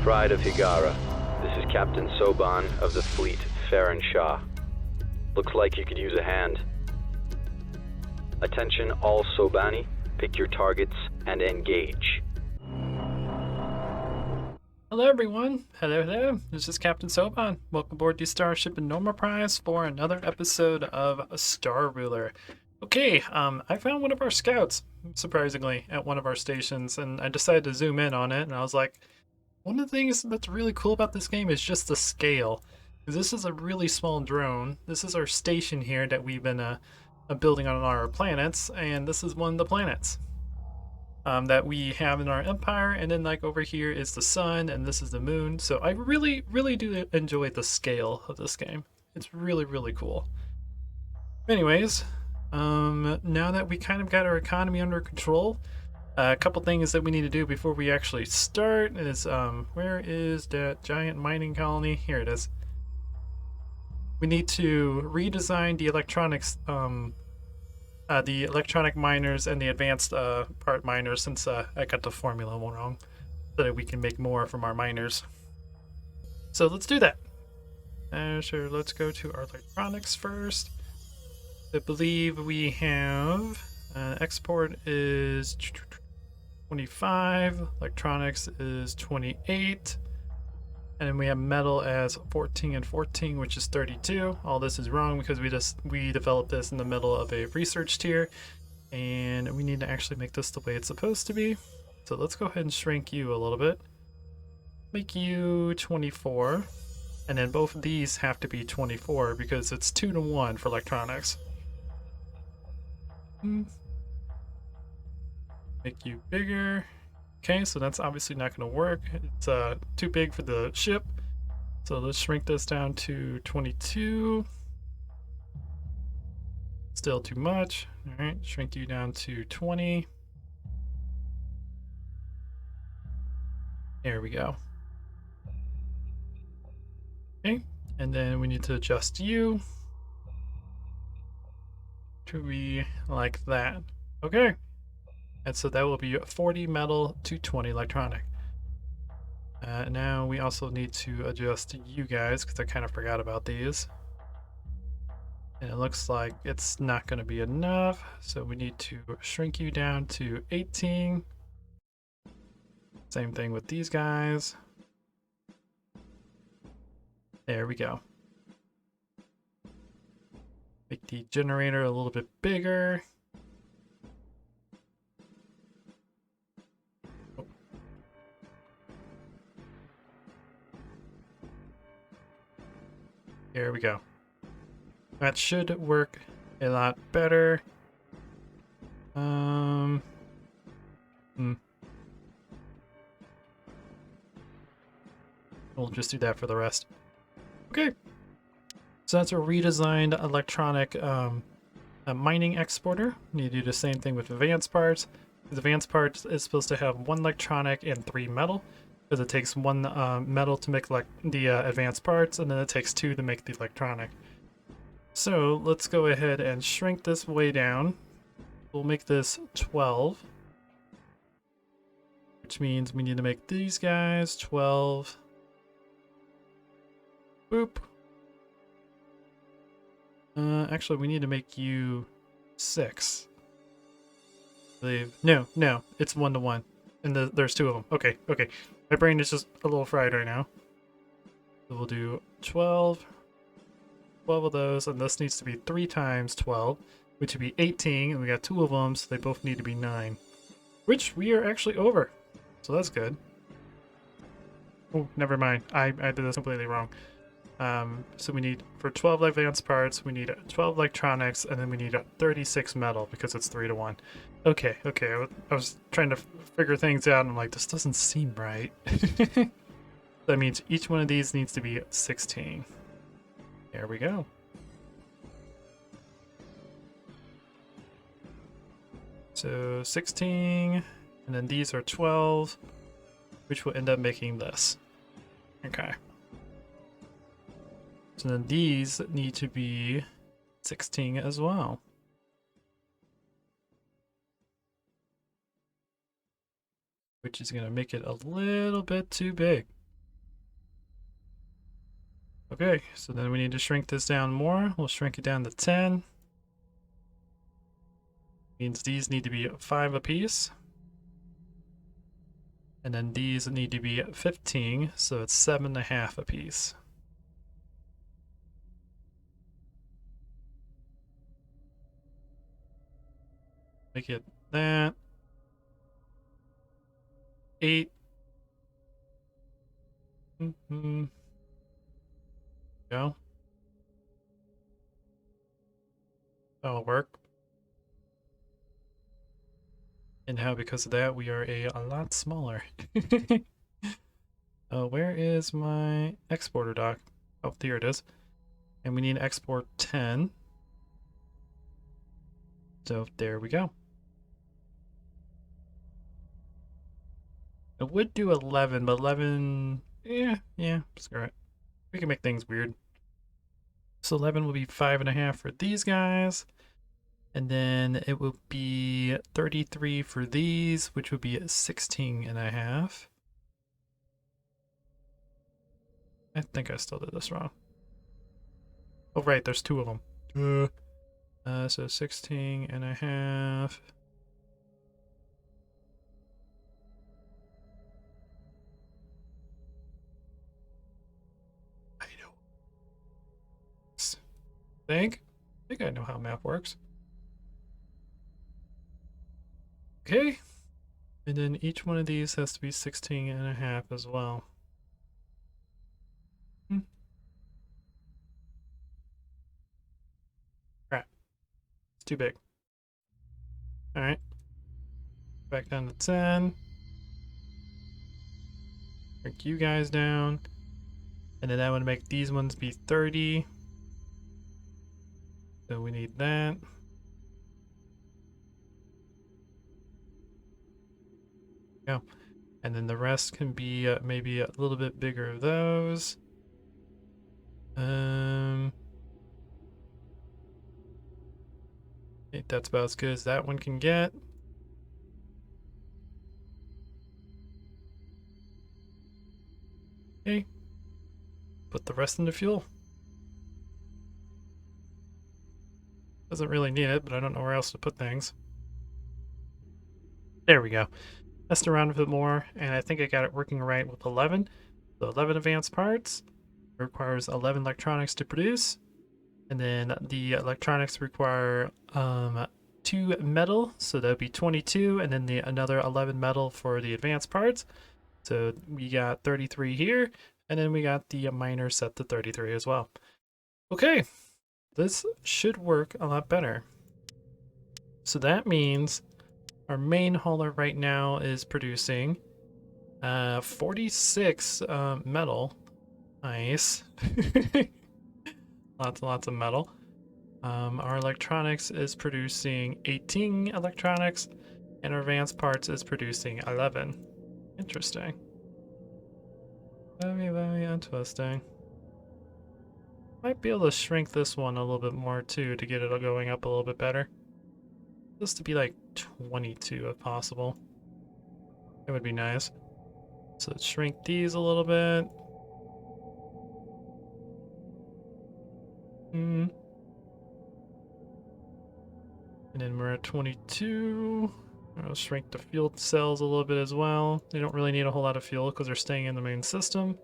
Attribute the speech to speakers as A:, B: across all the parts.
A: Pride of Higara. This is Captain Soban of the fleet, Farron Shah. Looks like you could use a hand. Attention all Sobani, pick your targets and engage.
B: Hello everyone, hello, this is Captain Soban. Welcome aboard the Starship Normal Prize for another episode of Star Ruler. Okay, I found one of our scouts, surprisingly, at one of our stations, and I decided to zoom in on it, and I was like, one of the things that's really cool about this game is just the scale. This is a really small drone. This is our station here that we've been building on our planets, and this is one of the planets that we have in our empire, and then like over here is the sun, and this is the moon. So I really do enjoy the scale of this game. It's really cool. Anyways, now that we kind of got our economy under control, a couple things that we need to do before we actually start is, where is that giant mining colony? Here it is. We need to redesign the electronics, the electronic miners and the advanced part miners, since I got the formula wrong, so that we can make more from our miners. So let's do that. Sure, let's go to our electronics first. I believe we have export is 25, electronics is 28, and then we have metal as 14 and 14, which is 32. All this is wrong because we developed this in the middle of a research tier, and we need to actually make this the way it's supposed to be. So let's go ahead and shrink you a little bit. Make you 24, and then both of these have to be 24 because it's 2 to 1 for electronics. Make you bigger. Okay, so that's obviously not going to work. It's too big for the ship. So let's shrink this down to 22. Still too much. All right, shrink you down to 20. There we go. Okay, and then we need to adjust you to be like that. Okay. And so that will be 40 metal to 20 electronic. Now we also need to adjust you guys because I kind of forgot about these. And it looks like it's not going to be enough. So we need to shrink you down to 18. Same thing with these guys. There we go. Make the generator a little bit bigger. There we go. That should work a lot better. We'll just do that for the rest. Okay. So that's a redesigned electronic mining exporter. We need to do the same thing with advanced parts. The advanced parts is supposed to have 1 electronic and 3 metal, because it takes 1 metal to make the advanced parts, and then it takes 2 to make the electronic. So let's go ahead and shrink this way down. We'll make this 12, which means we need to make these guys 12. Boop. Actually, we need to make you 6. I believe. No, it's 1 to 1. And there's 2 of them. Okay. My brain is just a little fried right now. So we'll do 12 of those, and this needs to be 3 times 12, which would be 18, and we got 2 of them, so they both need to be 9. Which we are actually over. So that's good. Oh, never mind. I did this completely wrong. So we need, for 12 advanced parts, we need 12 electronics, and then we need 36 metal because it's 3 to 1. Okay. I was trying to figure things out, and I'm like, this doesn't seem right. That means each one of these needs to be 16. There we go. So 16, and then these are 12, which will end up making this. Okay. So then these need to be 16 as well. Which is going to make it a little bit too big. Okay, so then we need to shrink this down more. We'll shrink it down to 10. Means these need to be 5 apiece. And then these need to be 15, so it's 7.5 apiece. Make it that. 8. Go. That'll work. And now because of that, we are a lot smaller. Where is my exporter dock? Oh, there it is. And we need export 10. So there we go. It would do 11, but 11, yeah, screw it. We can make things weird. So 11 will be 5.5 for these guys. And then it will be 33 for these, which would be 16.5. I think I still did this wrong. Oh, right, there's 2 of them. So 16.5. I think I know how math works. Okay. And then each one of these has to be 16.5 as well. Crap. It's too big. Alright. Back down to 10. Break you guys down. And then I want to make these ones be 30. So we need that. Yeah. And then the rest can be maybe a little bit bigger of those. I think that's about as good as that one can get. Okay. Put the rest into fuel. Doesn't really need it, but I don't know where else to put things. There we go. Messed around with it more, and I think I got it working right with 11. So 11 advanced parts. It requires 11 electronics to produce. And then the electronics require 2 metal, so that would be 22, and then another 11 metal for the advanced parts. So we got 33 here, and then we got the miner set to 33 as well. Okay, this should work a lot better. So that means our main hauler right now is producing 46 metal. Nice. Lots and lots of metal. Our electronics is producing 18 electronics, and our advanced parts is producing 11. Interesting. Very, very interesting. Might be able to shrink this one a little bit more too to get it going up a little bit better. This to be like 22 if possible. That would be nice. So let's shrink these a little bit. And then we're at 22. I'll shrink the fuel cells a little bit as well. They don't really need a whole lot of fuel because they're staying in the main system.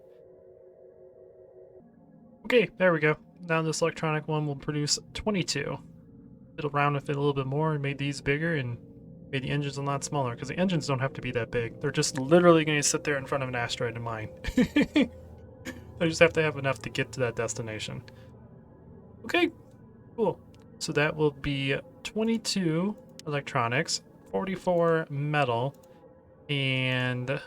B: Okay, there we go. Now this electronic one will produce 22. It'll round with it a little bit more and made these bigger and made the engines a lot smaller because the engines don't have to be that big. They're just literally going to sit there in front of an asteroid and mine. They just have to have enough to get to that destination. Okay, cool. So that will be 22 electronics, 44 metal, and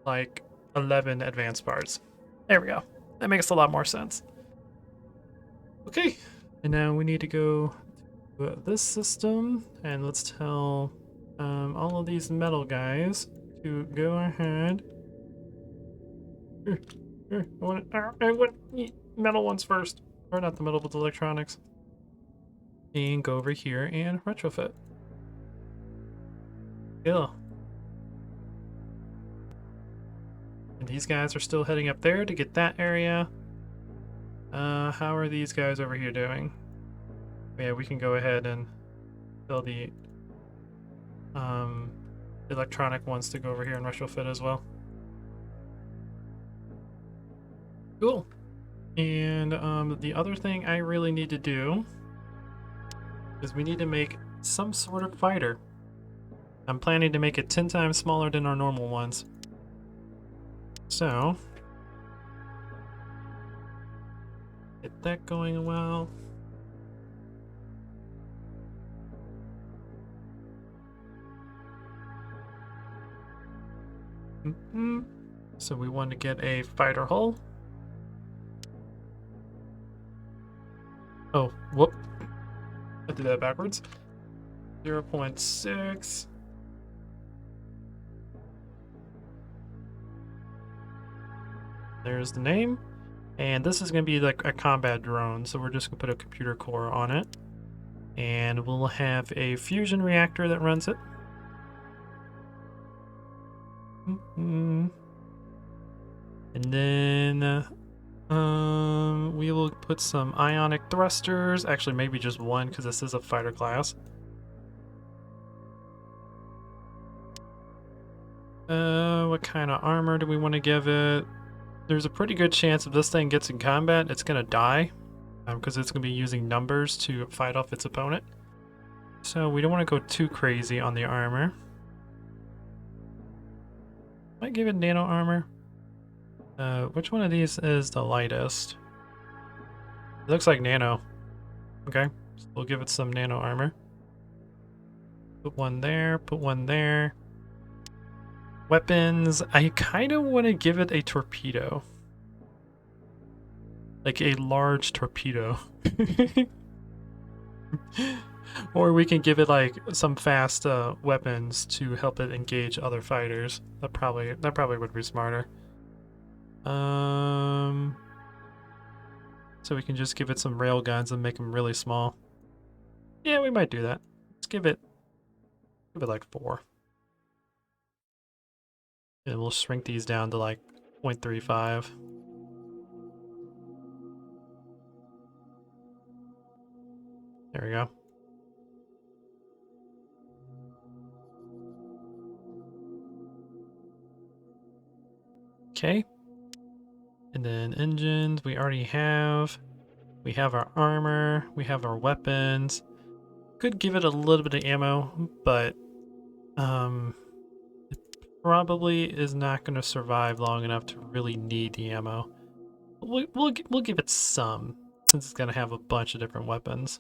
B: like 11 advanced parts. There we go. That makes a lot more sense. Okay, and now we need to go to this system, and let's tell all of these metal guys to go ahead. I want metal ones first, or not the metal, but the electronics. And go over here and retrofit. Yeah. And these guys are still heading up there to get that area. How are these guys over here doing? Yeah, we can go ahead and tell the electronic ones to go over here and retrofit as well. Cool. And the other thing I really need to do is we need to make some sort of fighter. I'm planning to make it 10 times smaller than our normal ones. So, get that going well. So we want to get a fighter hull. Oh, whoop. I did that backwards. 0.6. There's the name. And this is going to be like a combat drone, so we're just going to put a computer core on it. And we'll have a fusion reactor that runs it. And then we will put some ionic thrusters. Actually, maybe just one, because this is a fighter class. What kind of armor do we want to give it? There's a pretty good chance if this thing gets in combat, it's going to die. Because it's going to be using numbers to fight off its opponent. So we don't want to go too crazy on the armor. Might give it nano armor. Which one of these is the lightest? It looks like nano. Okay, so we'll give it some nano armor. Put one there, put one there. Weapons, I kind of want to give it a torpedo. Like a large torpedo. Or we can give it like some fast weapons to help it engage other fighters. That probably would be smarter. So we can just give it some rail guns and make them really small. Yeah, we might do that. Let's give it like 4. And we'll shrink these down to like 0.35. There we go. Okay. And then engines, we already have. We have our armor, we have our weapons. Could give it a little bit of ammo, but it probably is not going to survive long enough to really need the ammo. We'll give it some, since it's going to have a bunch of different weapons.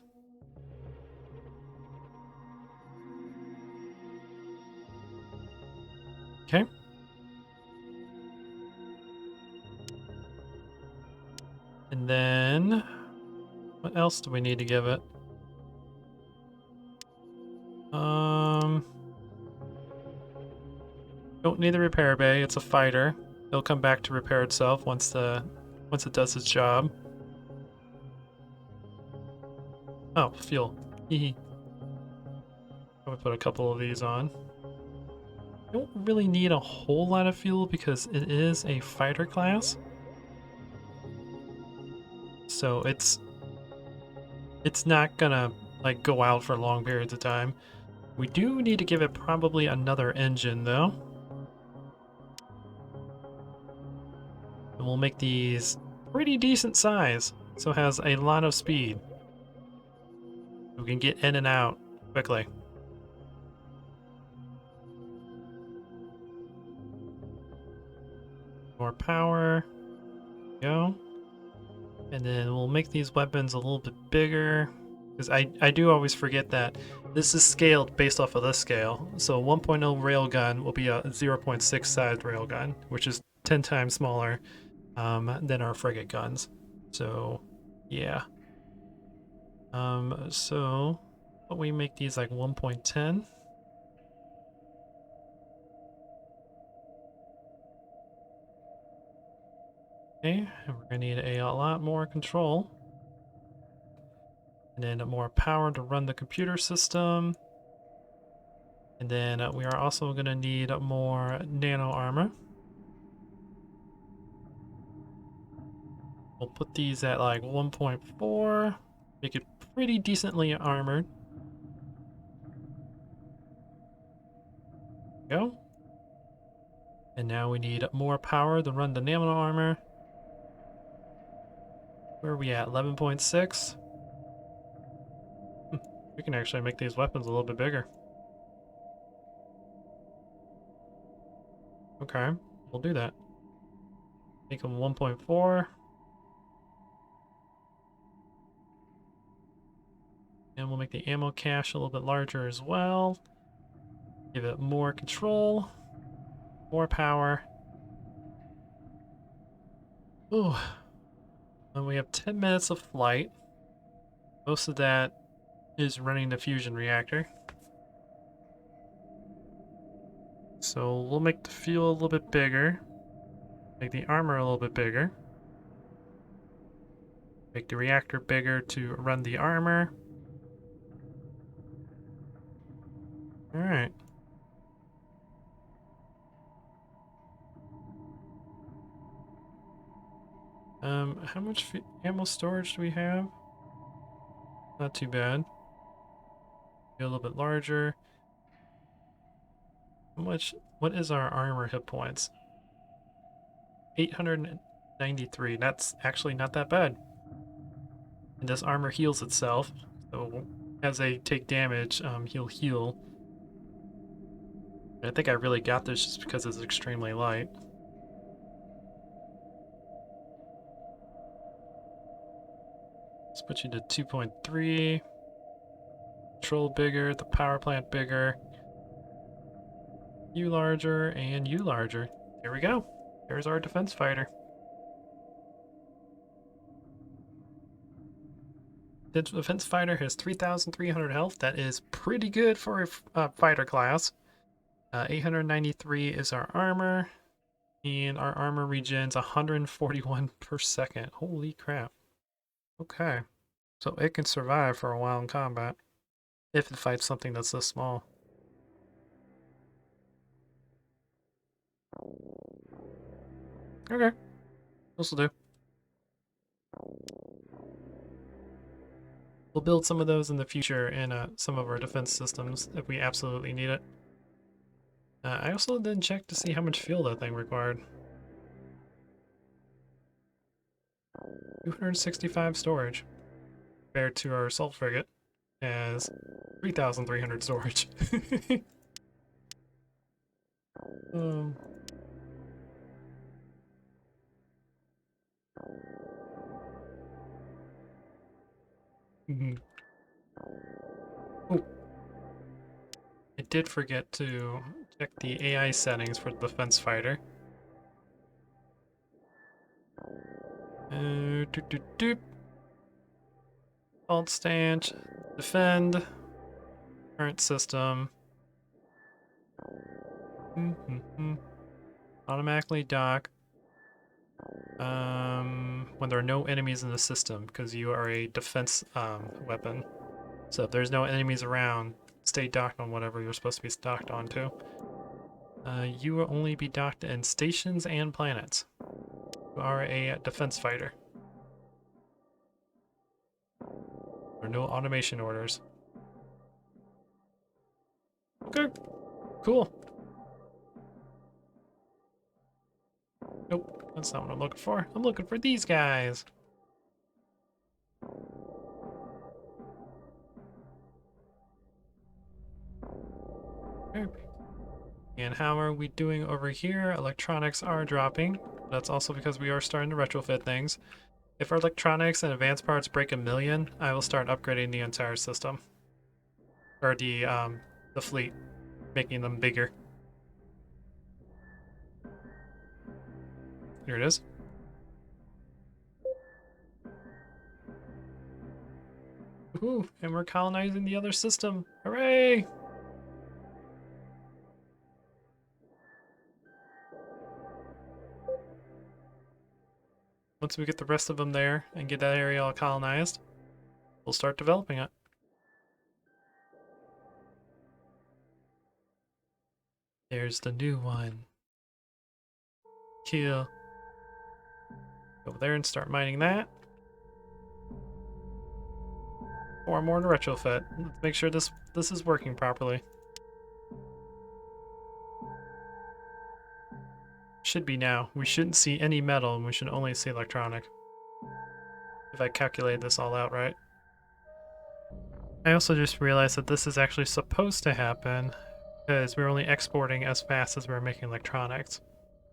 B: Okay. And then, what else do we need to give it? Don't need the repair bay. It's a fighter. It'll come back to repair itself once it does its job. Oh, fuel. Hehe. I'm gonna put a couple of these on. Don't really need a whole lot of fuel because it is a fighter class. So it's not gonna like go out for long periods of time. We do need to give it probably another engine though. And we'll make these pretty decent size, so it has a lot of speed. We can get in and out quickly. More power. Go. And then we'll make these weapons a little bit bigger. Because I do always forget that this is scaled based off of this scale. So a 1.0 railgun will be a 0.6 sized railgun, which is 10 times smaller than our frigate guns. So, yeah. So we make these like 1.10. Okay, and we're gonna need a lot more control. And then more power to run the computer system. And then we are also gonna need more nano armor. We'll put these at like 1.4. Make it pretty decently armored. Go. And now we need more power to run the nano armor. Where are we at? 11.6? We can actually make these weapons a little bit bigger. Okay, we'll do that. Make them 1.4. And we'll make the ammo cache a little bit larger as well. Give it more control, more power. Ooh. And we have 10 minutes of flight. Most of that is running the fusion reactor. So we'll make the fuel a little bit bigger. Make the armor a little bit bigger. Make the reactor bigger to run the armor. Alright. How much ammo storage do we have? Not too bad. Be a little bit larger. How much? What is our armor hit points? 893. That's actually not that bad. And this armor heals itself, so as they take damage, he'll heal. I think I really got this just because it's extremely light. Let's put you to 2.3. Control bigger, the power plant bigger. You larger, and you larger. There we go. There's our defense fighter. The defense fighter has 3,300 health. That is pretty good for a fighter class. 893 is our armor. And our armor regens 141 per second. Holy crap. Okay. So it can survive for a while in combat. If it fights something that's this small. Okay. This'll do. We'll build some of those in the future in some of our defense systems if we absolutely need it. I also didn't check to see how much fuel that thing required. 265 storage compared to our assault frigate has 3,300 storage. um, Oh, I did forget to check the AI settings for the defense fighter. Doop, doop, doop. Alt stanch, defend, current system. Automatically dock. When there are no enemies in the system, because you are a defense weapon. So if there's no enemies around, stay docked on whatever you're supposed to be docked onto. You will only be docked in stations and planets. You are a defense fighter. There are no automation orders. Okay, cool. Nope, that's not what I'm looking for. I'm looking for these guys. Okay. And how are we doing over here? Electronics are dropping. That's also because we are starting to retrofit things. If our electronics and advanced parts break 1,000,000, I will start upgrading the entire system. Or the fleet, making them bigger. Here it is. Ooh, and we're colonizing the other system. Hooray! Once we get the rest of them there and get that area all colonized, we'll start developing it. There's the new one. Kill. Go over there and start mining that. 4 more to retrofit. Let's make sure this is working properly. Should be now. We shouldn't see any metal and we should only see electronic. If I calculate this all out right. I also just realized that this is actually supposed to happen because we're only exporting as fast as we're making electronics.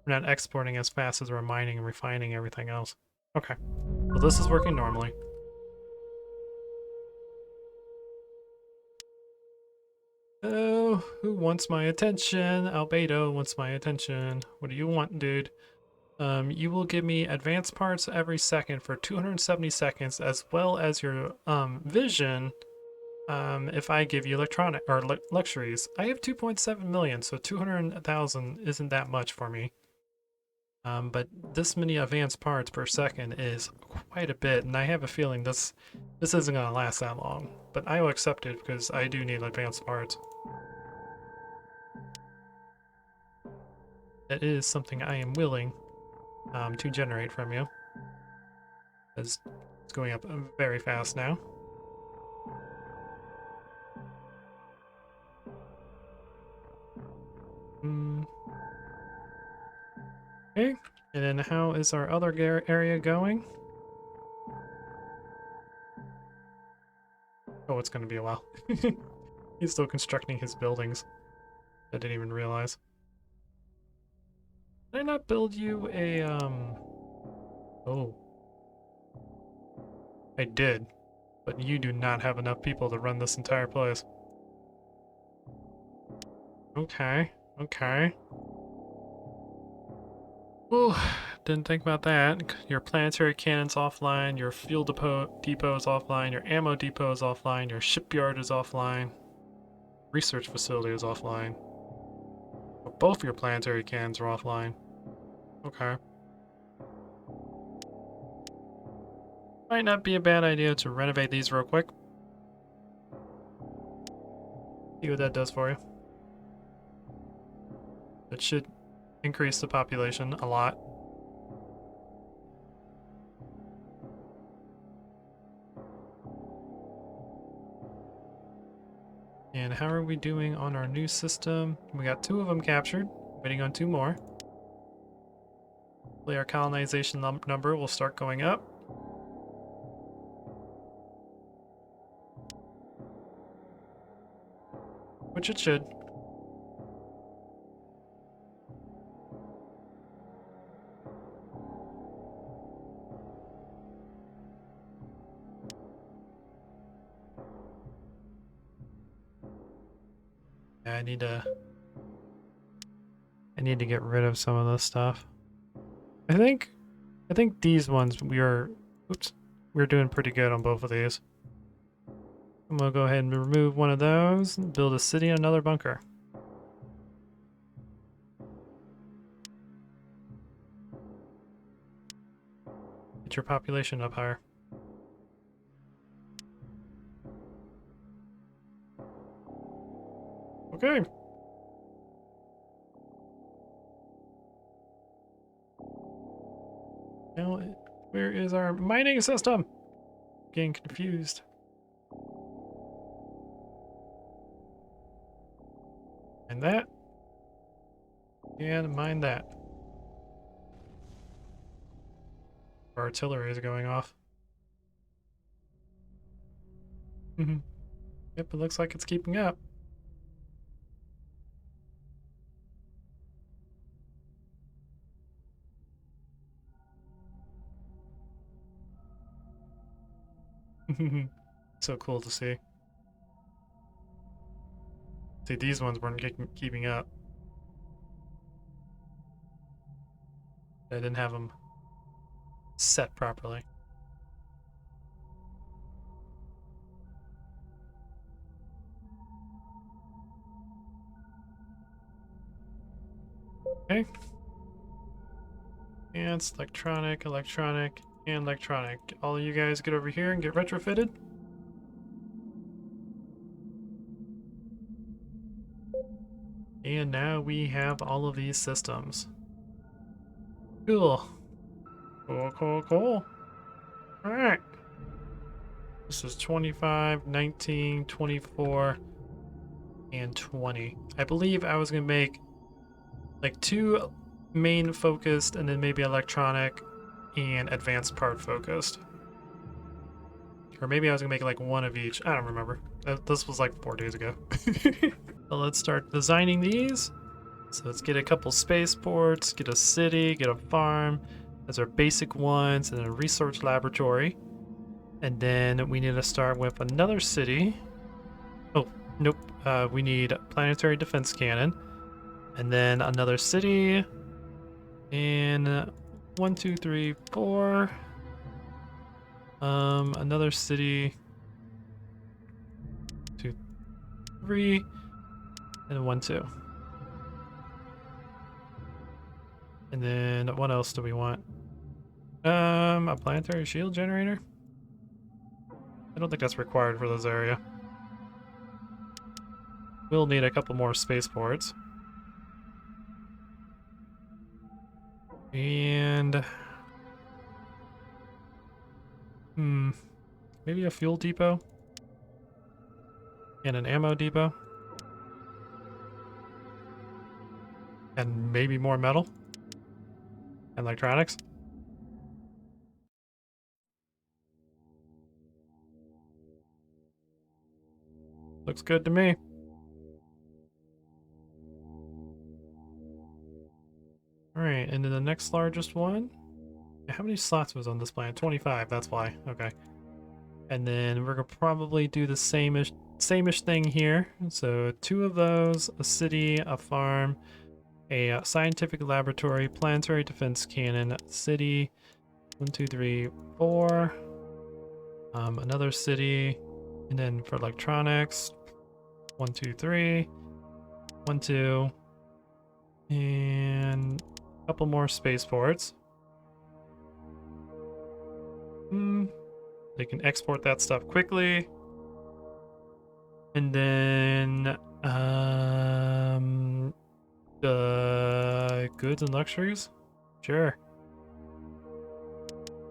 B: We're not exporting as fast as we're mining and refining everything else. Okay. Well, this is working normally. Oh, who wants my attention? Albedo wants my attention. What do you want, dude? You will give me advanced parts every second for 270 seconds, as well as your vision. If I give you electronic or luxuries, I have 2.7 million, so 200,000 isn't that much for me. But this many advanced parts per second is quite a bit, and I have a feeling this isn't gonna last that long. But I will accept it because I do need advanced parts. That is something I am willing to generate from you, as it's going up very fast now. Okay, and then how is our other area going? Oh, it's going to be a while. He's still constructing his buildings. I didn't even realize. Did I not build you a, Oh. I did. But you do not have enough people to run this entire place. Okay, okay. Ooh, didn't think about that. Your planetary cannon's offline, your fuel depot is offline, your ammo depot is offline, your shipyard is offline, research facility is offline. But both your planetary cannons are offline. Okay. Might not be a bad idea to renovate these real quick. See what that does for you. It should increase the population a lot. And how are we doing on our new system? We got 2 of them captured, waiting on 2 more. Hopefully our colonization number will start going up. Which it should. Yeah, I need to get rid of some of this stuff. I think these ones we're doing pretty good on both of these. I'm gonna go ahead and remove one of those and build a city and another bunker. Get your population up higher. Okay. Now, where is our mining system? Getting confused. And that. And mine that. Our artillery is going off. Yep, it looks like it's keeping up. So cool to see. See, these ones weren't keeping up. I didn't have them set properly. Okay. And it's electronic, electronic, and electronic. All of you guys get over here and get retrofitted. And now we have all of these systems. Cool. Cool, cool, cool. All right. This is 25, 19, 24, and 20. I believe I was going to make like 2 main focused and then maybe electronic and advanced part focused. Or maybe I was going to make like 1 of each. I don't remember. This was like 4 days ago. So let's start designing these. So let's get a couple spaceports, get a city, get a farm. Those are basic ones, and then a research laboratory. And then we need to start with another city. Oh, nope. We need a planetary defense cannon. And then another city. And 1, 2, 3, 4. Another city. 2, 3. And 1, 2. And then what else do we want? A planetary shield generator? I don't think that's required for this area. We'll need a couple more spaceports. And maybe a fuel depot and an ammo depot. And maybe more metal and electronics. Looks good to me. Alright, and then the next largest one. How many slots was on this plan? 25, that's why. Okay. And then we're gonna probably do the same-ish thing here. So 2 of those, a city, a farm, a scientific laboratory, planetary defense cannon, city, 1, 2, 3, 4. Another city, and then for electronics, 1, 2, 3, 1, 2, and a couple more spaceports. They can export that stuff quickly. And then goods and luxuries? Sure.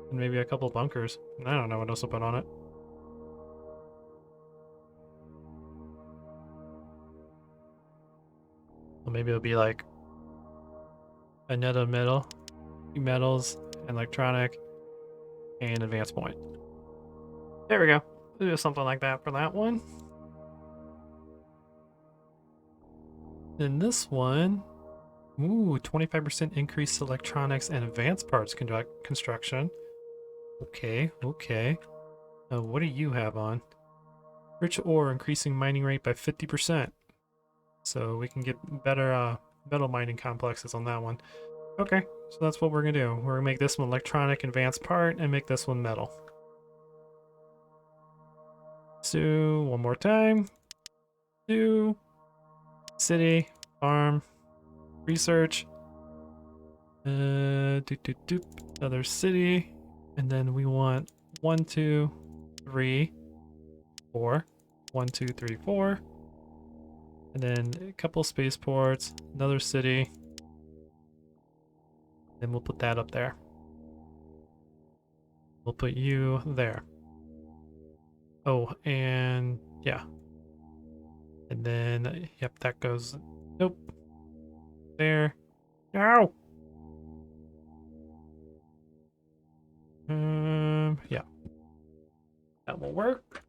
B: And maybe a couple bunkers. I don't know what else to put on it. Well, maybe it'll be like another metals, and electronic, and advanced point. There we go. We'll do something like that for that one. Then this one, ooh, 25% increase to electronics and advanced parts construction. Okay, okay. What do you have on? Rich ore increasing mining rate by 50%. So we can get better metal mining complexes on that one. Okay, so that's what we're gonna do. We're gonna make this one electronic advanced part and make this one metal. So one more time. 2, city, farm, research, another city, and then we want 1, 2, 3, 4, 1, 2, 3, 4, and then a couple spaceports, another city, then we'll put that up there. We'll put you there. Oh, and yeah. And then, yep, that goes, nope. There. Ow! Yeah. That will work.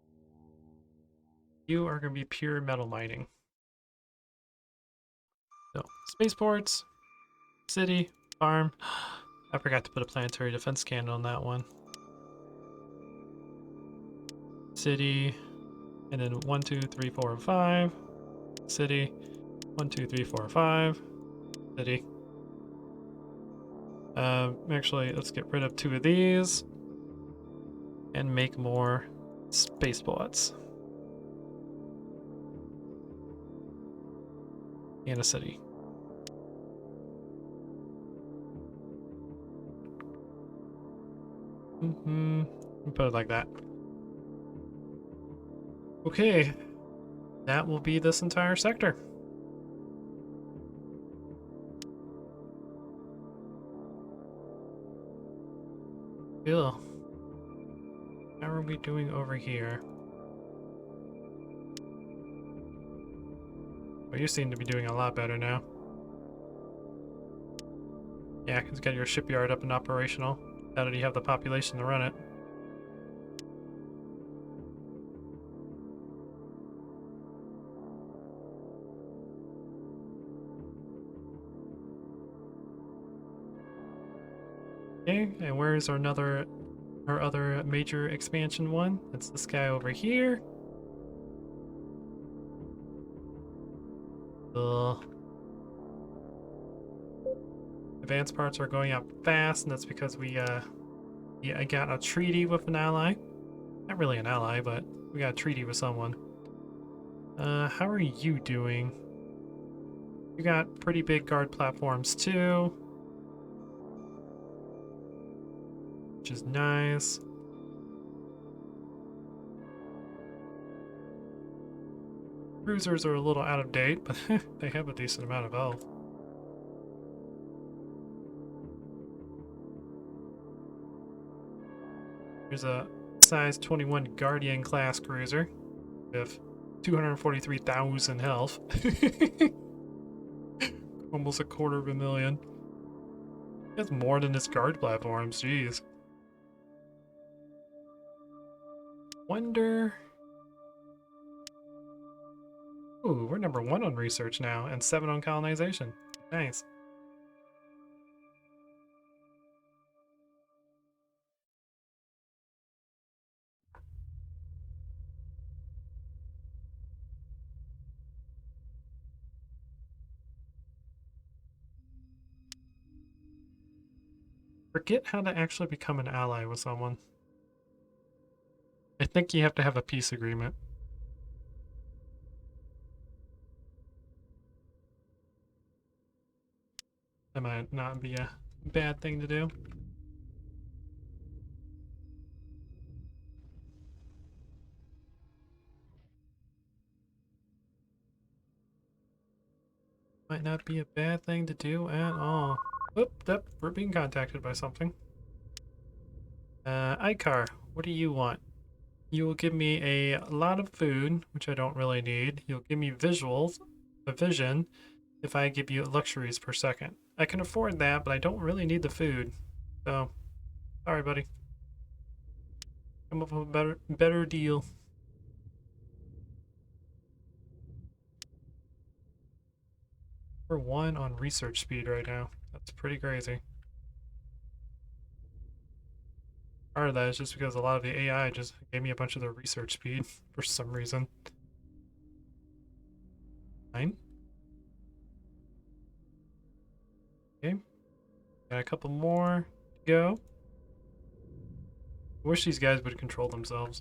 B: You are going to be pure metal mining. So, spaceports, city, farm. I forgot to put a planetary defense cannon on that one. City, and then 1, 2, 3, 4, 5. City, 1, 2, 3, 4, 5. City. Actually, let's get rid of 2 of these and make more spaceports. And a city. Put it like that. Okay, that will be this entire sector. Ugh. How are we doing over here? Well, you seem to be doing a lot better now. Yeah, because you got your shipyard up and operational. Now that you have the population to run it. Okay, and where's our other major expansion one? That's this guy over here. Ugh. Advanced parts are going up fast, and that's because I got a treaty with an ally. Not really an ally, but we got a treaty with someone. How are you doing? You got pretty big guard platforms too, which is nice. Cruisers are a little out of date, but they have a decent amount of health. Here's a size 21 Guardian class cruiser with 243,000 health. Almost 250,000. That's more than his guard platforms, jeez. Wonder... Ooh, we're #1 on research now, and 7 on colonization. Nice. Forget how to actually become an ally with someone. I think you have to have a peace agreement. That might not be a bad thing to do. Might not be a bad thing to do at all. Oop, yep, we're being contacted by something. Icar, what do you want? You will give me a lot of food, which I don't really need. You'll give me a vision, if I give you luxuries per second. I can afford that, but I don't really need the food. So, sorry, buddy. Come up with a better deal. We're 1 on research speed right now. That's pretty crazy. Part of that is just because a lot of the AI just gave me a bunch of the research speed for some reason. 9. Okay. Got a couple more to go. I wish these guys would control themselves.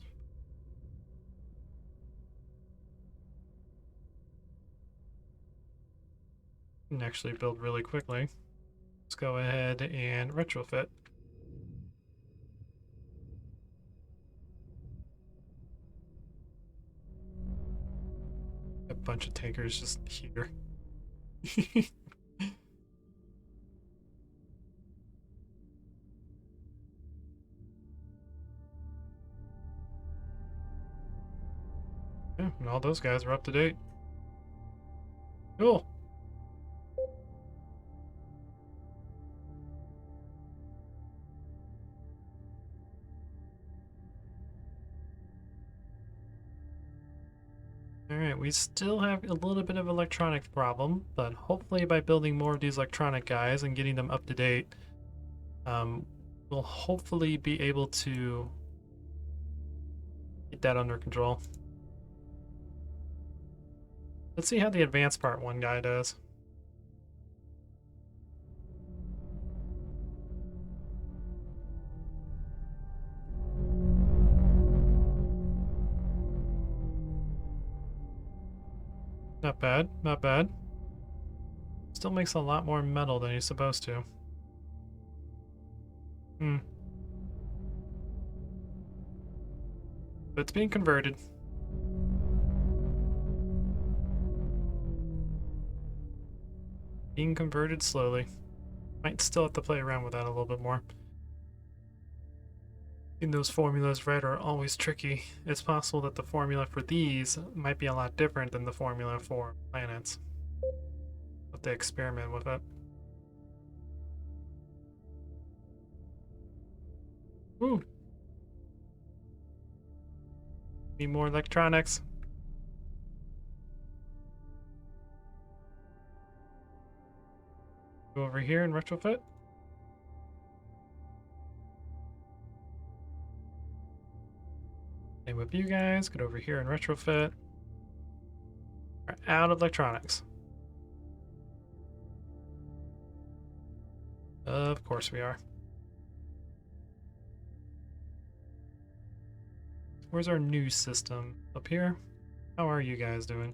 B: Can actually build really quickly. Let's go ahead and retrofit. A bunch of tankers just here. Yeah, and all those guys are up to date. Cool. Alright, we still have a little bit of electronic problem, but hopefully by building more of these electronic guys and getting them up to date, we'll hopefully be able to get that under control. Let's see how the advanced part 1 guy does. Not bad, not bad. Still makes a lot more metal than he's supposed to. But it's being converted. Being converted slowly. Might still have to play around with that a little bit more. Getting those formulas right are always tricky. It's possible that the formula for these might be a lot different than the formula for planets. But they experiment with it. Ooh. Need more electronics. Go over here and retrofit. Same with you guys. Get over here and retrofit. We're out of electronics. Of course we are. Where's our new system? Up here? How are you guys doing?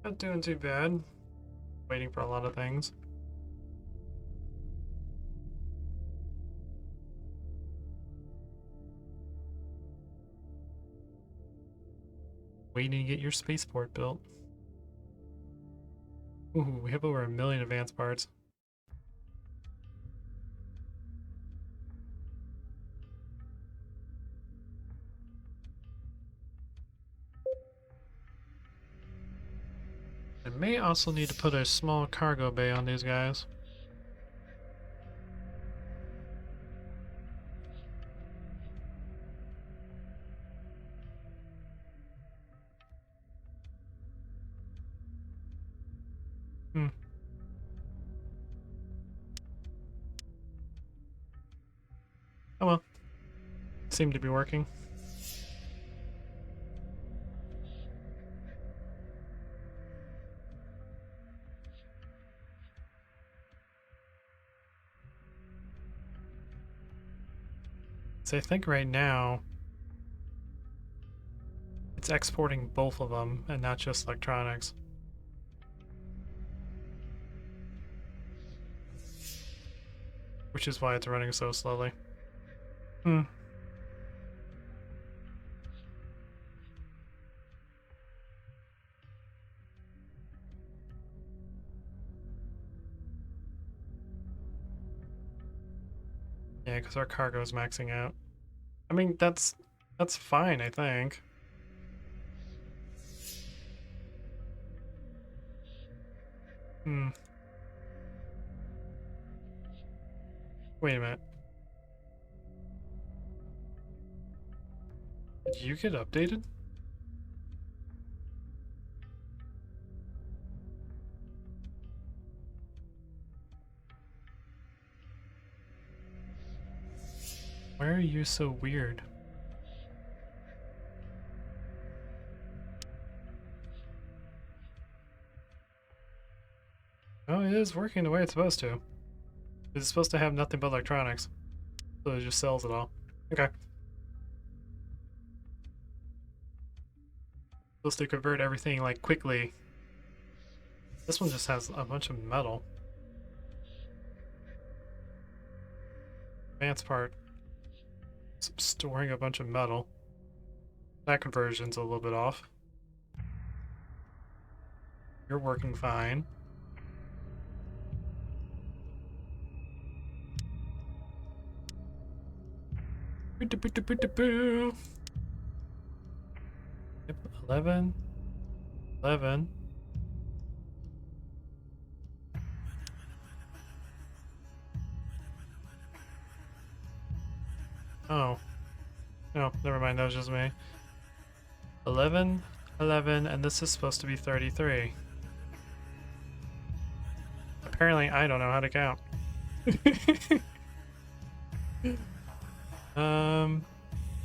B: Not doing too bad. Waiting for a lot of things. Waiting to get your spaceport built. Ooh, we have over 1 million advanced parts. I may also need to put a small cargo bay on these guys. Oh well. Seem to be working. So I think right now it's exporting both of them and not just electronics. Which is why it's running so slowly. Yeah, because our cargo is maxing out. I mean, that's fine, I think. Wait a minute. Did you get updated? Why are you so weird? Oh, it is working the way it's supposed to. It's supposed to have nothing but electronics. So it just sells it all. Okay. Supposed to convert everything like quickly. This one just has a bunch of metal. Advanced part. It's storing a bunch of metal. That conversion's a little bit off. You're working fine. Yep, 11. 11. Oh. No, never mind, that was just me. 11, 11, and this is supposed to be 33. Apparently, I don't know how to count.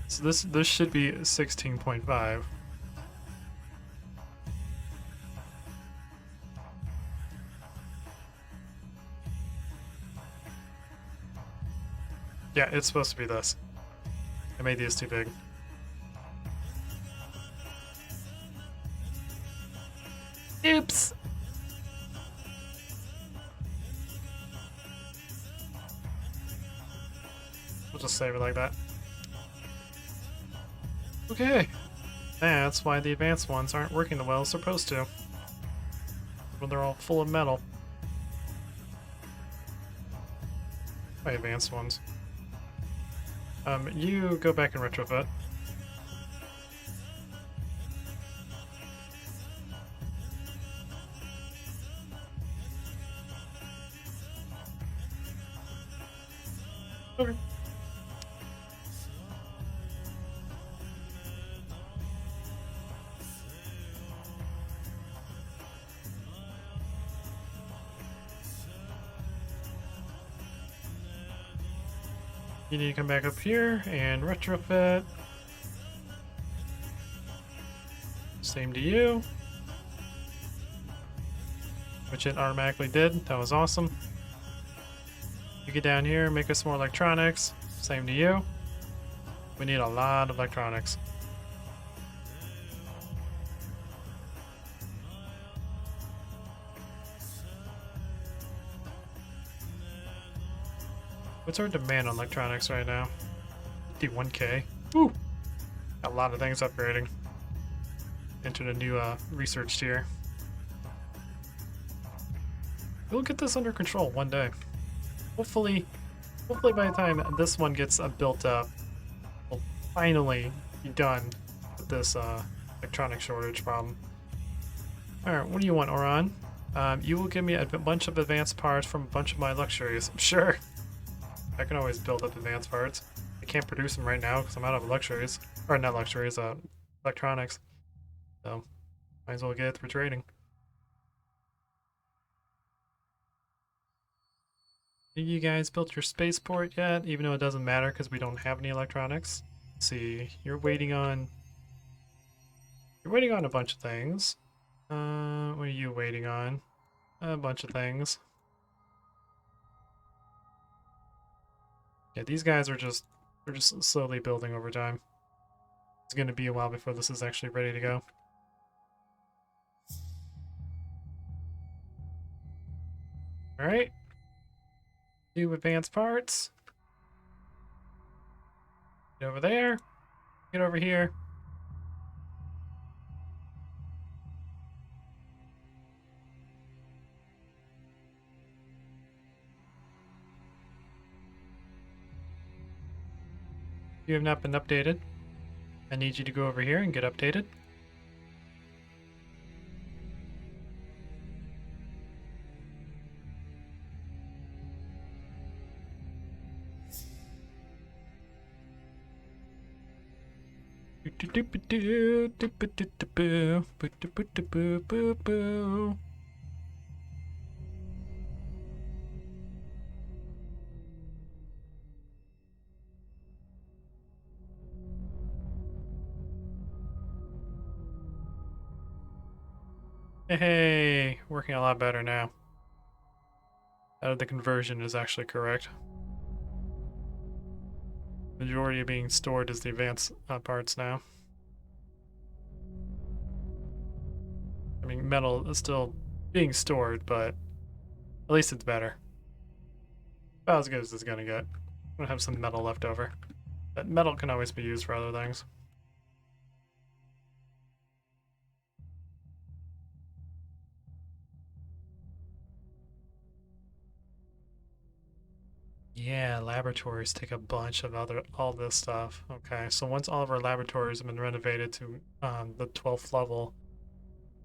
B: So this should be 16.5. Yeah, it's supposed to be this. I made these too big. Oops! We'll just save it like that. Okay. That's why the advanced ones aren't working the well as they're supposed to. When they're all full of metal. My advanced ones. You go back and retrofit. Okay. You need to come back up here and retrofit. Same to you. Which it automatically did. That was awesome. You get down here, make us more electronics. Same to you. We need a lot of electronics. What's our demand on electronics right now? 51K. Woo! A lot of things upgrading. Entered a new research tier. We'll get this under control one day. Hopefully by the time this one gets built up, we'll finally be done with this electronic shortage problem. Alright, what do you want, Oran? You will give me a bunch of advanced parts from a bunch of my luxuries. Sure. I can always build up advanced parts. I can't produce them right now because I'm out of luxuries. Or not luxuries, electronics. So, might as well get it through trading. Have you guys built your spaceport yet? Even though it doesn't matter because we don't have any electronics. Let's see, you're waiting on a bunch of things. What are you waiting on? A bunch of things. Yeah, these guys are they're just slowly building over time. It's gonna be a while before this is actually ready to go. Alright. New advanced parts. Get over there. Get over here. You have not been updated. I need you to go over here and get updated. Hey, working a lot better now. The conversion is actually correct. Majority of being stored is the advanced parts now. I mean, metal is still being stored, but at least it's better. About as good as it's gonna get. I'm gonna have some metal left over. But metal can always be used for other things. Yeah, laboratories take a bunch of all this stuff. Okay, so once all of our laboratories have been renovated to the 12th level,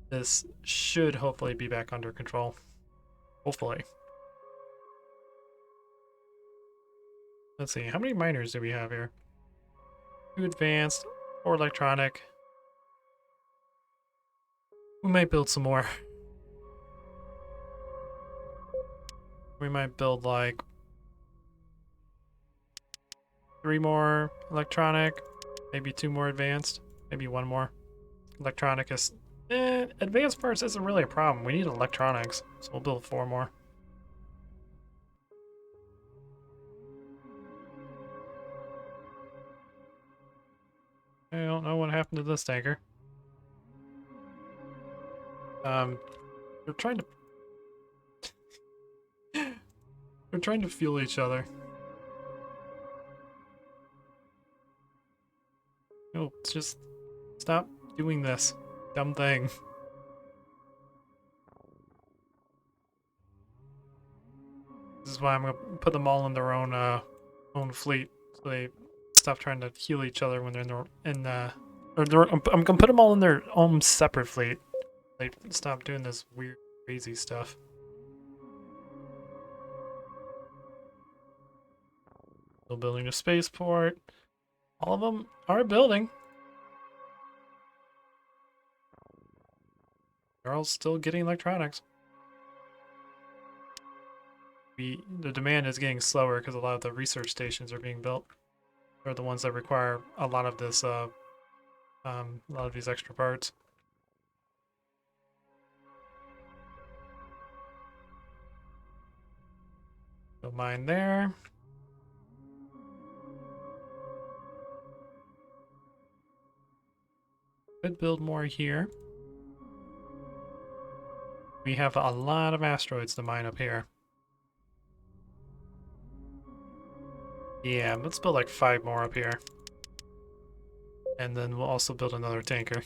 B: this should hopefully be back under control. Hopefully. Let's see, how many miners do we have here? 2 advanced, 4 electronic. We might build some more. We might build like 3 more electronic, maybe 2 more advanced, maybe 1 more. Electronic is... advanced parts isn't really a problem. We need electronics, so we'll build 4 more. I don't know what happened to this tanker. They're trying to... They're trying to fuel each other. No, just stop doing this dumb thing. This is why I'm gonna put them all in their own fleet, so they stop trying to heal each other when they're I'm gonna put them all in their own separate fleet. Like, stop doing this weird, crazy stuff. Still building a spaceport. All of them are building. They're all still getting electronics. The demand is getting slower because a lot of the research stations are being built. They're the ones that require a lot of this, a lot of these extra parts. So mine there. Could build more here. We have a lot of asteroids to mine up here. Yeah, let's build like 5 more up here. And then we'll also build another tanker.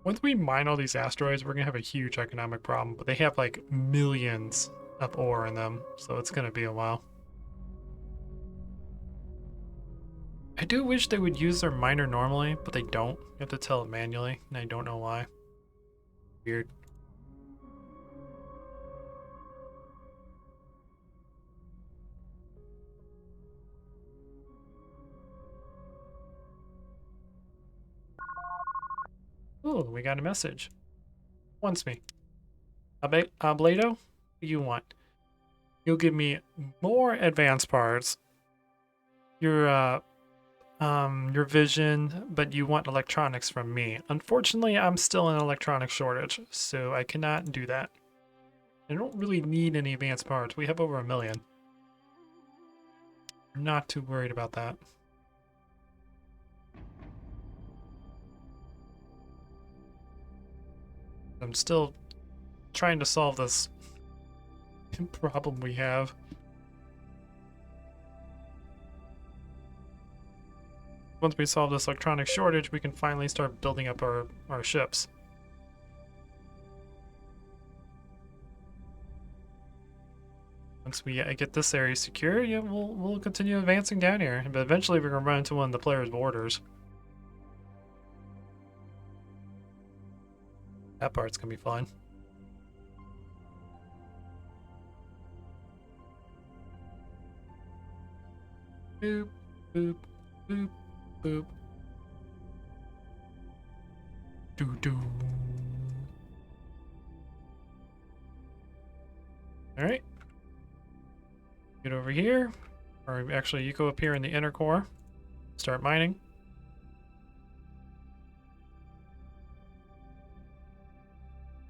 B: Once we mine all these asteroids, we're gonna have a huge economic problem, but they have like millions of ore in them, so it's gonna be a while. I do wish they would use their miner normally, but they don't. You have to tell it manually, and I don't know why. Weird. Ooh, we got a message. Wants me. Ablado, what do you want? You'll give me more advanced parts. Your vision, but you want electronics from me. Unfortunately, I'm still in an electronic shortage, so I cannot do that. I don't really need any advanced parts. We have over 1 million. I'm not too worried about that. I'm still trying to solve this problem we have. Once we solve this electronic shortage, we can finally start building up our ships. Once we get this area secure, yeah, we'll continue advancing down here. But eventually we're gonna run into one of the player's borders. That part's gonna be fun. Boop, boop, boop, boop. Doo doo. Alright. Get over here. Or actually, you go up here in the inner core. Start mining.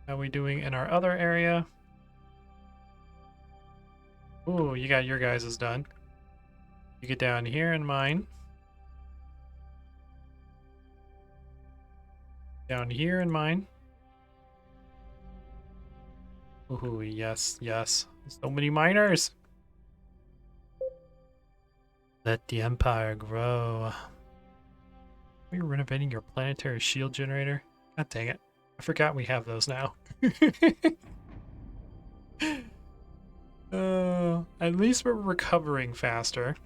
B: How are we doing in our other area? Ooh, you got your guys' done. You get down here and mine. Down here and mine. Ooh, yes, yes. So many miners. Let the empire grow. Are you renovating your planetary shield generator? God dang it. I forgot we have those now. At least we're recovering faster.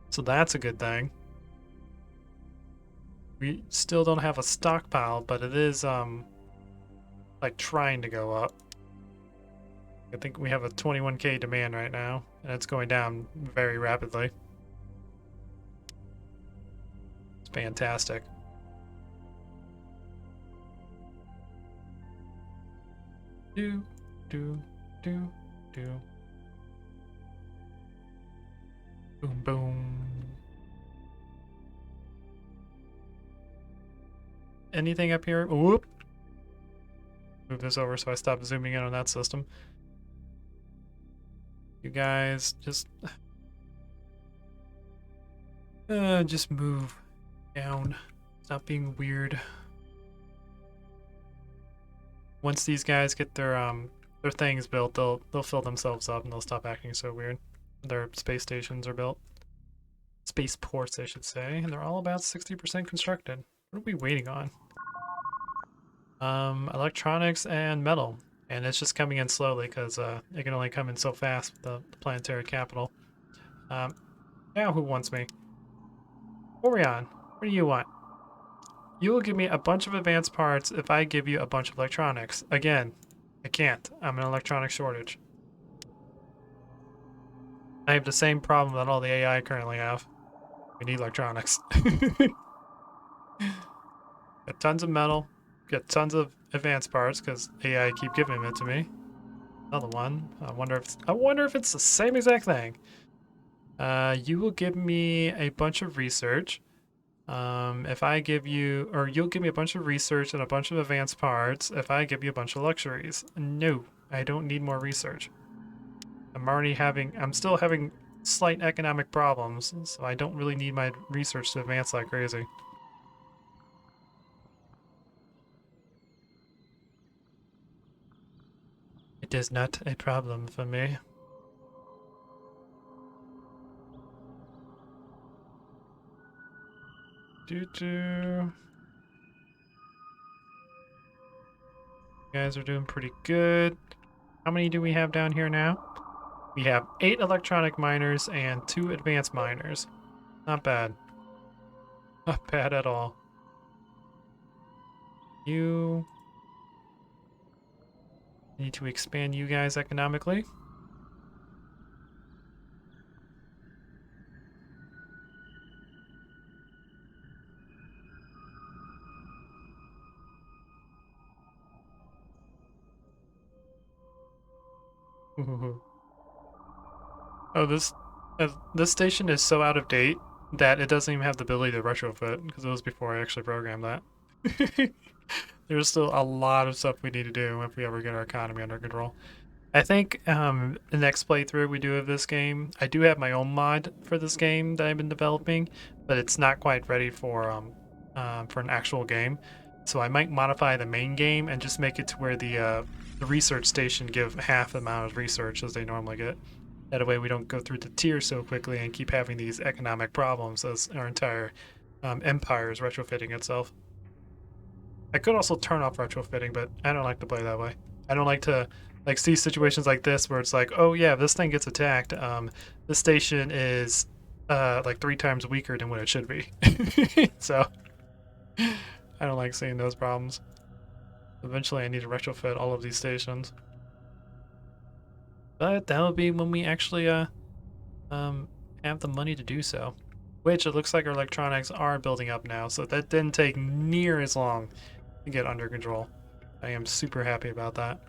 B: So that's a good thing. We still don't have a stockpile, but it is, like trying to go up. I think we have a 21k demand right now, and it's going down very rapidly. It's fantastic. Do, do, do, do. Boom, boom. Anything up here? Whoop. Move this over so I stop zooming in on that system. You guys just move down. Stop being weird. Once these guys get their things built, they'll fill themselves up and they'll stop acting so weird. Their space stations are built. Space ports, I should say, and they're all about 60% constructed. What are we waiting on? Electronics and metal. And it's just coming in slowly because it can only come in so fast with the planetary capital. Now who wants me? Orion, what do you want? You will give me a bunch of advanced parts if I give you a bunch of electronics. Again, I can't. I'm an electronic shortage. I have the same problem that all the AI currently have. We need electronics. Got tons of metal. Got tons of advanced parts because AI keep giving it to me. Another one. I wonder if it's the same exact thing. You will give me a bunch of research. If I give you, or you'll give me a bunch of research and a bunch of advanced parts if I give you a bunch of luxuries. No, I don't need more research. I'm still having slight economic problems, so I don't really need my research to advance like crazy. It is not a problem for me. You guys are doing pretty good. How many do we have down here now? We have 8 electronic miners and 2 advanced miners. Not bad. Not bad at all. You need to expand you guys economically. Oh, this station is so out of date that it doesn't even have the ability to retrofit because it was before I actually programmed that. There's still a lot of stuff we need to do if we ever get our economy under control. I think the next playthrough we do of this game, I do have my own mod for this game that I've been developing, but it's not quite ready for an actual game. So I might modify the main game and just make it to where the research station give half the amount of research as they normally get. That way we don't go through the tiers so quickly and keep having these economic problems as our entire empire is retrofitting itself. I could also turn off retrofitting, but I don't like to play that way. I don't like to see situations like this where it's like, oh yeah, this thing gets attacked. This station is like 3 times weaker than what it should be. So I don't like seeing those problems. Eventually I need to retrofit all of these stations. But that'll be when we actually have the money to do so. Which it looks like our electronics are building up now, so that didn't take near as long to get under control. I am super happy about that.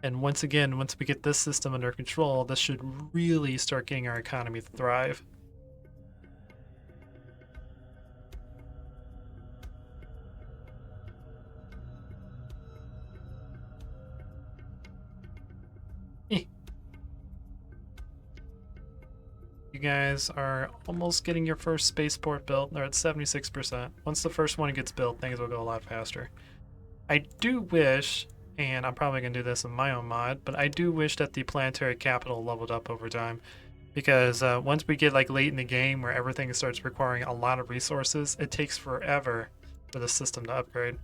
B: And once again, once we get this system under control, this should really start getting our economy to thrive. You guys are almost getting your first spaceport built. They're at 76%. Once the first one gets built, things will go a lot faster. I do wish, and I'm probably going to do this in my own mod, but I do wish that the planetary capital leveled up over time. Because once we get like late in the game where everything starts requiring a lot of resources, it takes forever for the system to upgrade.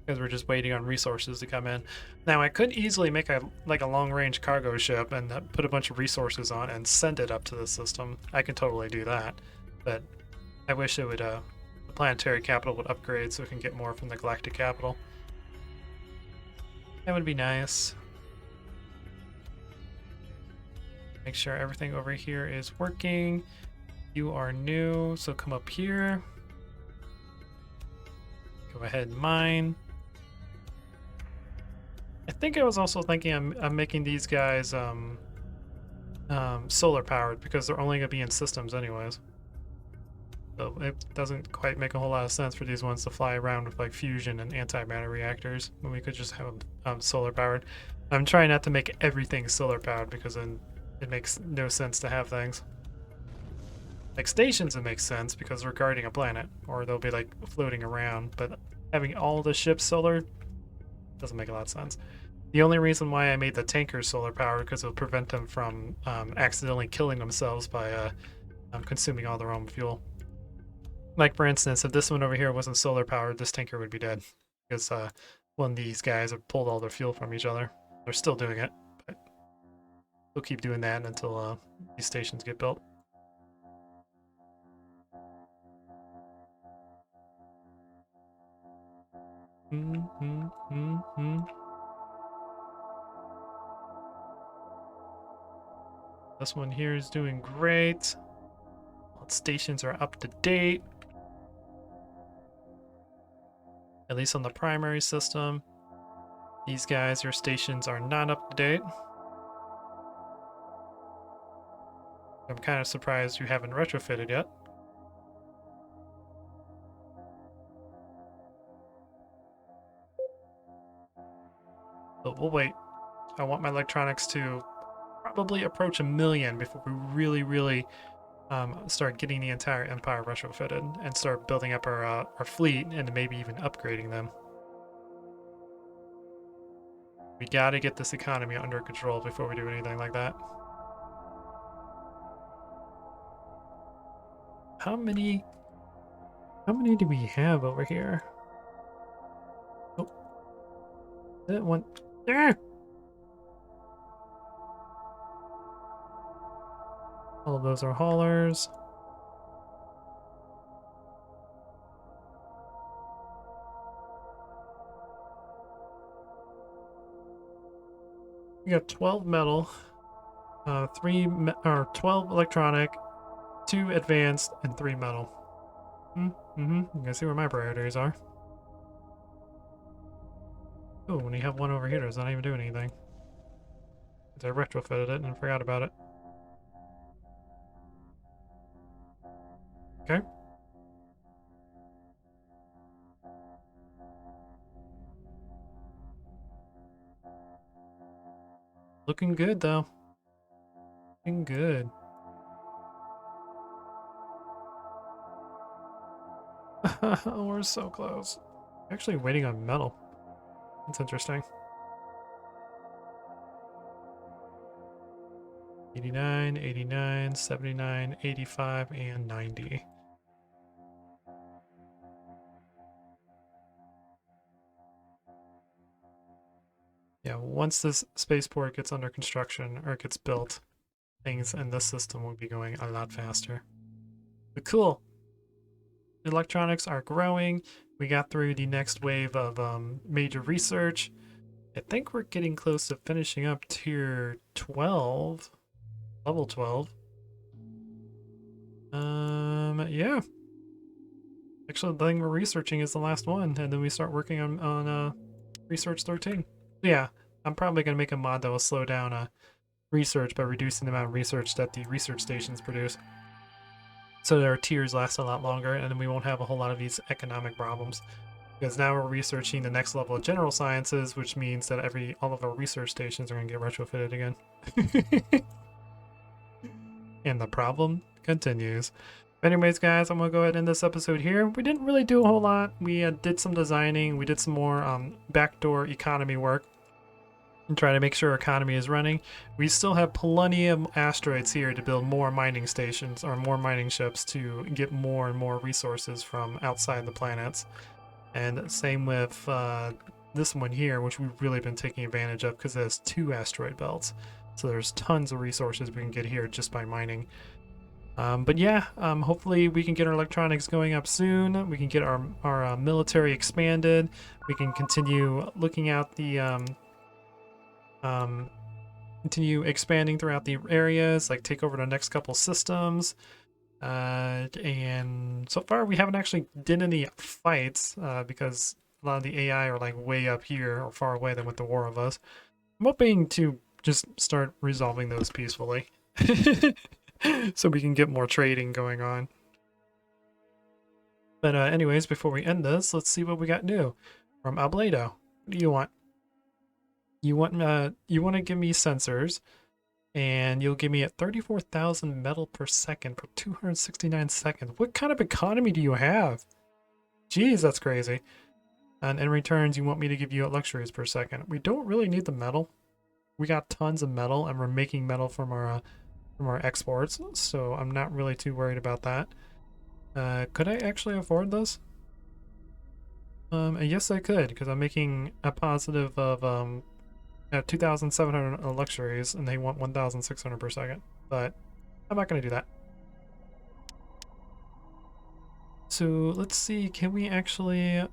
B: Because we're just waiting on resources to come in. Now I could easily make a long-range cargo ship and put a bunch of resources on and send it up to the system. I can totally do that, but I wish it would the planetary capital would upgrade so we can get more from the galactic capital. That would be nice. Make sure everything over here is working. You are new, so come up here. Go ahead and mine. I think I was also thinking I'm making these guys solar powered because they're only going to be in systems anyways. So it doesn't quite make a whole lot of sense for these ones to fly around with like fusion and antimatter reactors when we could just have them solar powered. I'm trying not to make everything solar powered because then it makes no sense to have things. Like stations, it makes sense because they're guarding a planet or they'll be like floating around, but having all the ships solar doesn't make a lot of sense. The only reason why I made the tankers solar powered because it'll prevent them from accidentally killing themselves by consuming all their own fuel. Like for instance, if this one over here wasn't solar powered, this tanker would be dead because when these guys have pulled all their fuel from each other. They're still doing it, but they'll keep doing that until these stations get built. This one here is doing great. All stations are up to date. At least on the primary system. These guys, your stations are not up to date. I'm kind of surprised you haven't retrofitted yet. But we'll wait. I want my electronics to probably approach 1 million before we really start getting the entire empire retrofitted and start building up our fleet and maybe even upgrading them. We gotta get this economy under control before we do anything like that. How many do we have over here? Oh, that one. Ah! All of those are haulers. We got 12 metal, 12 electronic, 2 advanced, and 3 metal. You can see where my priorities are. Oh, when you have one over here, does not even do anything. I retrofitted it and forgot about it. Okay. Looking good, though. Looking good. We're so close. Actually waiting on metal. That's interesting. 89, 89, 79, 85, and 90. Yeah, once this spaceport gets under construction or gets built, things in this system will be going a lot faster. But cool. The electronics are growing. We got through the next wave of major research. I think we're getting close to finishing up tier 12. Level 12. Yeah. Actually, the thing we're researching is the last one, and then we start working on research 13. Yeah, I'm probably going to make a mod that will slow down research by reducing the amount of research that the research stations produce. So that our tiers last a lot longer, and then we won't have a whole lot of these economic problems. Because now we're researching the next level of general sciences, which means that all of our research stations are going to get retrofitted again. And the problem continues. Anyways, guys, I'm going to go ahead and end this episode here. We didn't really do a whole lot. We did some designing. We did some more backdoor economy work and try to make sure our economy is running. We still have plenty of asteroids here to build more mining stations or more mining ships to get more and more resources from outside the planets. And same with this one here, which we've really been taking advantage of because it has 2 asteroid belts. So there's tons of resources we can get here just by mining. But yeah, hopefully we can get our electronics going up soon. We can get our military expanded. We can continue looking out the continue expanding throughout the areas, like take over the next couple systems. And so far we haven't actually did any fights because a lot of the AI are like way up here or far away than with the war of us. I'm hoping to just start resolving those peacefully so we can get more trading going on. But anyways, before we end this, let's see what we got new from Abledo. What do you want? You want to give me sensors, and you'll give me at 34,000 metal per second for 269 seconds. What kind of economy do you have? Jeez, that's crazy. And in returns, you want me to give you luxuries per second. We don't really need the metal. We got tons of metal, and we're making metal from our exports, so I'm not really too worried about that. Could I actually afford this? And yes, I could, because I'm making a positive of 2,700 luxuries, and they want 1,600 per second. But I'm not going to do that. So let's see, can we actually,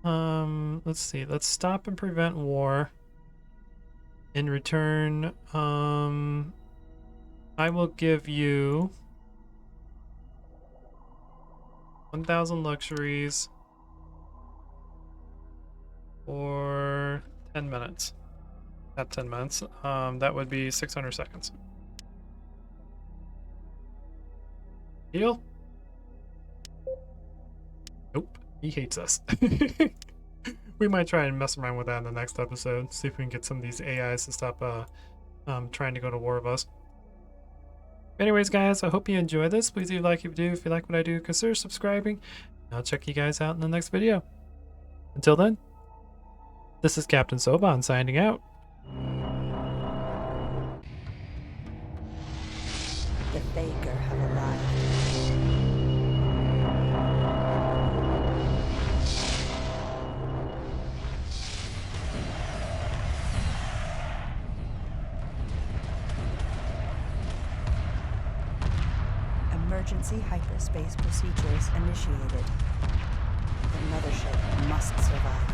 B: let's see, let's stop and prevent war. In return, I will give you 1,000 luxuries for 10 minutes. Not 10 minutes, that would be 600 seconds. Deal? Nope, he hates us. We might try and mess around with that in the next episode. See if we can get some of these AIs to stop trying to go to war with us. Anyways, guys, I hope you enjoy this. Please leave a like if you do. If you like what I do, consider subscribing. I'll check you guys out in the next video. Until then, this is Captain Soban signing out.
C: The Faker have arrived. Emergency hyperspace procedures initiated. The mothership must survive.